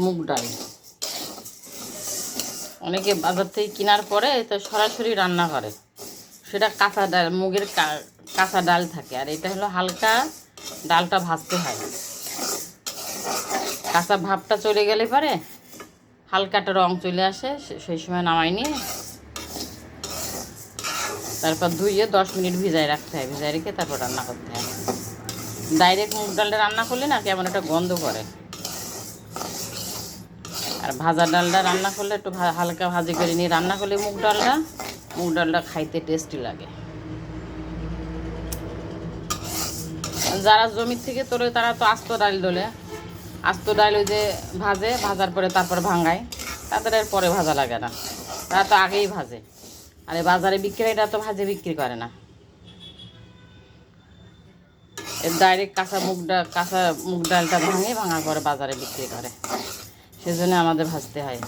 মুগ ডাল। অনেকে বাজার থেকে কেনার পরে তো সরাসরি রান্না করে, সেটা কাঁচা ডাল, মুগের কাঁচা ডাল থাকে। আর এটা হলো হালকা ডালটা ভাজতে হয়, কাঁচা ভাবটা চলে গেলে পরে হালকা একটা রং চলে আসে, সেই সময় নামাই নিয়ে তারপর ধুইয়ে 10 মিনিট ভিজায় রাখতে হয়। ভিজায় রেখে তারপর রান্না করতে হয়। ডাইরেক্ট মুগ ডালটা রান্না করলে না কেমন একটা গন্ধ করে, আর ভাজা ডালটা রান্না করলে একটু হালকা ভাজি করে নিয়ে রান্না করলে মুগ ডালটা খাইতে টেস্টি লাগে। যারা জমির থেকে তোলে তারা তো আস্ত ডাল তোলে, আস্ত ডাল ওই যে ভাজার পরে তারপর ভাঙায়, তাদের আর পরে ভাজা লাগে না, তারা তো আগেই ভাজে। আর এই বাজারে বিক্রিটা তো ভাজে বিক্রি করে না, ডাইরেক্ট কাঁচা মুগ ডালটা ভাঙার পরে বাজারে বিক্রি করে, সেজন্য আমাদের ভাজতে হয়।